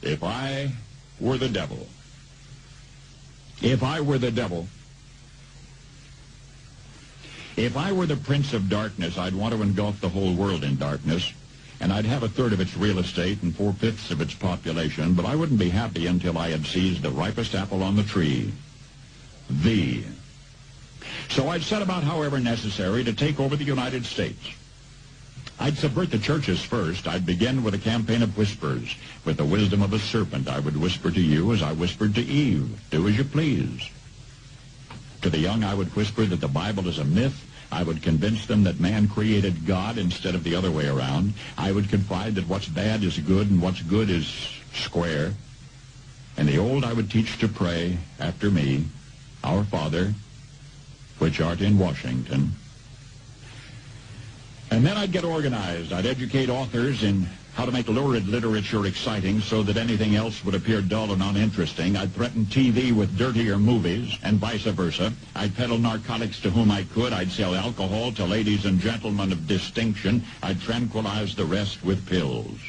If I were the devil. If I were the devil. If I were the prince of darkness, I'd want to engulf the whole world in darkness, and I'd have a third of its real estate and 4/5 of its population, but I wouldn't be happy until I had seized the ripest apple on the tree. Thee. So I'd set about, however necessary, to take over the United States. I'd subvert the churches first. I'd begin with a campaign of whispers. With the wisdom of a serpent, I would whisper to you as I whispered to Eve, do as you please. To the young, I would whisper that the Bible is a myth. I would convince them that man created God instead of the other way around. I would confide that what's bad is good and what's good is square. And the old I would teach to pray after me, Our Father, which art in Washington. And then I'd get organized. I'd educate authors in how to make lurid literature exciting so that anything else would appear dull and uninteresting. I'd threaten TV with dirtier movies and vice versa. I'd peddle narcotics to whom I could. I'd sell alcohol to ladies and gentlemen of distinction. I'd tranquilize the rest with pills.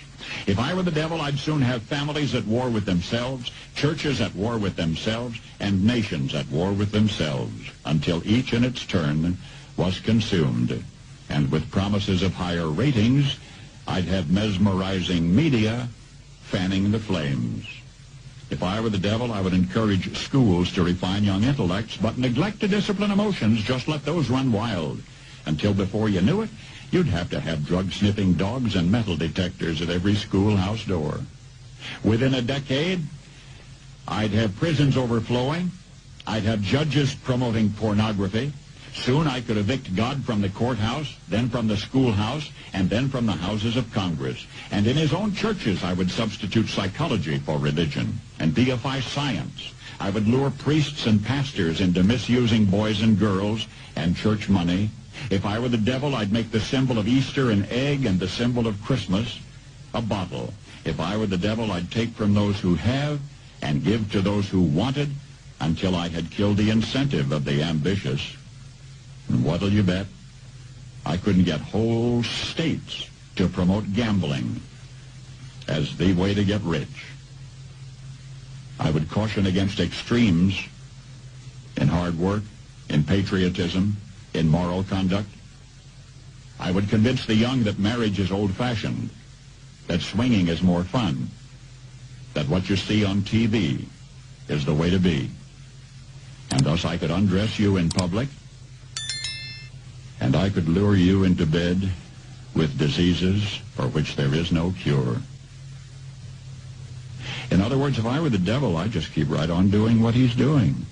If I were the devil, I'd soon have families at war with themselves, churches at war with themselves, and nations at war with themselves, until each in its turn was consumed. And with promises of higher ratings, I'd have mesmerizing media fanning the flames. If I were the devil, I would encourage schools to refine young intellects, but neglect to discipline emotions. Just let those run wild. Until before you knew it, you'd have to have drug-sniffing dogs and metal detectors at every schoolhouse door. Within a decade, I'd have prisons overflowing. I'd have judges promoting pornography. Soon I could evict God from the courthouse, then from the schoolhouse, and then from the houses of Congress. And in his own churches, I would substitute psychology for religion and deify science. I would lure priests and pastors into misusing boys and girls and church money. If I were the devil, I'd make the symbol of Easter an egg and the symbol of Christmas a bottle. If I were the devil, I'd take from those who have and give to those who wanted until I had killed the incentive of the ambitious. And what'll you bet? I couldn't get whole states to promote gambling as the way to get rich. I would caution against extremes in hard work, in patriotism, in moral conduct. I would convince the young that marriage is old-fashioned, that swinging is more fun, that what you see on TV is the way to be. And thus I could undress you in public, and I could lure you into bed with diseases for which there is no cure. In other words, if I were the devil, I'd just keep right on doing what he's doing.